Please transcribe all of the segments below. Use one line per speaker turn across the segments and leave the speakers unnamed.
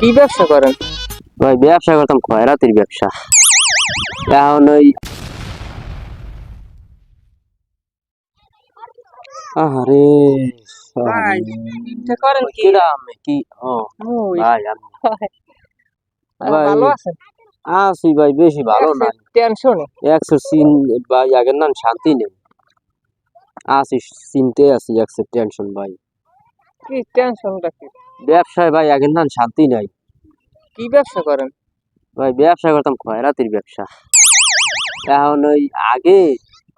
কি ব্যবসা করেন?
ভাই ব্যবসা করতাম খয়রাতির ব্যবসা। এখন ওই আরে
ভাই এটা করেন কি?
কিরামে কি ও
ওই
ভাই আমি ভাই
ভালো আছেন?
আছি ভাই, বেশি ভালো না।
টেনশনে
একশো সিন ভাই, আগের নাম শান্তি নেই। আছি চিনতে আছি, একশো টেনশন ভাই।
কি টেনশনটা কি?
ব্যবসায় ভাই আগের নাম শান্তি নাই।
কি ব্যবসা করেন?
ভাই ব্যবসা করতাম খয়রাতির ব্যবসা। এখন ওই আগে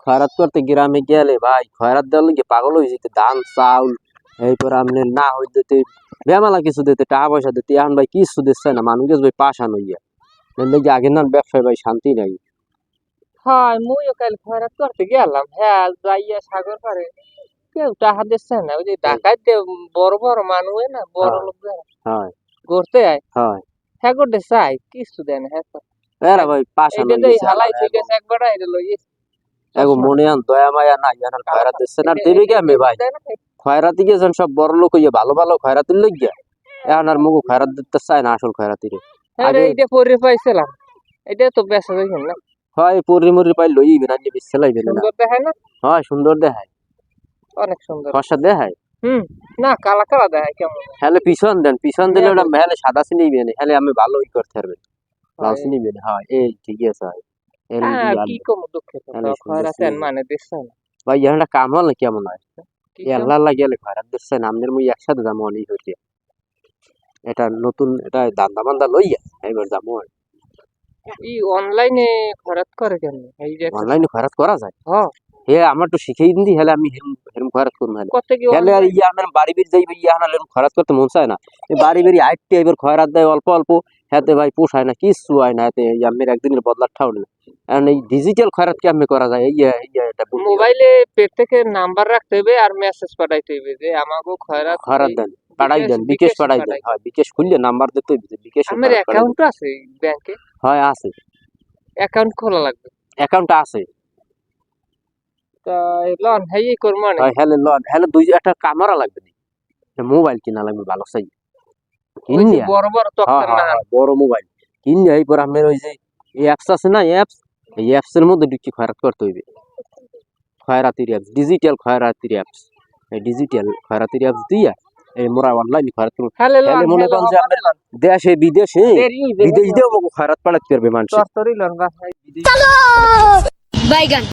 খয়রাত করতে গ্রামে গেলে ভাই খয়রাত দেওয়ার লিগে পাগল হয়ে যেত। ধান চাউল এরপর আপনি না হই দিতে বেমালা কিছু দিতে, টাকা পয়সা দিতে। এখন ভাই কিছু দিচ্ছে না, মানুষ ভাই পাশান হইয়া লেগে আগের নাম ব্যবসায় ভাই শান্তি নাই।
হ্যাঁ মুইও কাল খয়রাত করতে গেলাম, হ্যাঁ যাইয়া সাগর পারে কেউ টাকা দিচ্ছে না। ওই যে ঢাকাইতে বড় বড় মানুষ হয় না, বড় লোক
হয়
ঘুরতে আয়,
হয়
হ্যাঁ করতে চাই কিছু দেয় না। হ্যাঁ
এরা ভাই পাশান
এটা
হয়ে
দেই
গেছে।
হালাই ঠিক আছে, একবার এটা লই
এগো মনে আন দয়া মায়া নাই, এখন খয়রাত দিচ্ছে না। দেবে কেমনে ভাই? খয়রাতি গেছেন সব বড় লোক হইয়া, ভালো ভালো খয়রাতির লইয়া এখন আর মুখ খয়রাত দিতে চায় না আসল খয়রাতিরে।
হ্যাঁ
আগে
এইটা পরে পাইছিলাম, এটা তো বেচা যাইছেন না।
হয় পরি মরি পাই লই ইবেন, আনি বিচ্ছে লাইবেন না।
সুন্দর দেখায় না?
হয় সুন্দর দেখায়,
অনেক সুন্দর।
ফর্সা দেখায়।
না কালা কালা দেখায় কেমন।
হেলে পিছন দেন, পিছন দিলে ওটা হেলে সাদা চিনিবেন, হেলে আমি ভালো ই করতে পারবেন, লাল চিনিবেন। হয় এই ঠিকই আছে ভাই।
হ্যাঁ কি কম দুঃখিত, খয়রাতে মানে দিচ্ছে না
ভাই একটা কাম হলে কেমন হয়?
কি
আল্লাহ আল্লাহ গেলে খয়রাত দিচ্ছে না, আমাদের মুই একসাথে যাবো অনেক হইতে। এটা নতুন, এটা দান্দা বান্দা লইয়া এবার যাবো।
ই অনলাইনে খরচ করে কেন? এই যে
অনলাইনে খয়রাত করা যায়?
হ্যাঁ
হে আমার তো শিখেই দিন, হেলে আমি হেরম খয়রাত করবো। হেলে
কত কি
হেলে আর ইয়া আমার বাড়ি বের যাইবে, ইয়া না খয়রাত করতে মন চায় না। এই বাড়ি বেরি আইটে এবার খয়রাত দেয় অল্প অল্প, হাতে ভাই পোষায় না, কিছু হয় না। হাতে আমের একদিনের বদলার ঠাউন না। কারণ এই ডিজিটাল খয়রাত কি আমি করা যায়? ইয়া ইয়া এটা
মোবাইলে পেট থেকে নাম্বার রাখতে হবে আর মেসেজ পাঠাইতে হবে যে আমাগো খয়রাত
খয়রাত দেন, পাঠাই দেন, বিকাশ পাঠাই দেন। হয় বিকাশ খুললে নাম্বার দিতে হবে, বিকাশ।
আমার অ্যাকাউন্ট আছে ব্যাংকে।
হয় আছে,
অ্যাকাউন্ট খোলা লাগবে।
অ্যাকাউন্ট আছে।
তা লন হেই করব না।
হয় হেলে লন, হেলে দুই একটা ক্যামেরা লাগবে, মোবাইল কিনা লাগবে ভালো চাই।
ওই যে বড় বড় তক্তার না
বড় মোবাইল কিনলে এরপর আপনার ওই যে অ্যাপস আছে না, অ্যাপস, এই অ্যাপস এর মধ্যে ঢুকি খয়রাত করতে হইবে। খয়রাতির অ্যাপস, ডিজিটাল খয়রাতির অ্যাপস, এই ডিজিটাল খয়রাতির অ্যাপস দিয়া এই মোরা অনলাইন খয়রাত করব। তাহলে মনে করেন যে আমরা দেশে বিদেশে বিদেশ দিয়েও খয়রাত পাঠাতে পারবে মানুষ।
তরতরি লন ভাই।
চলো বাইগান।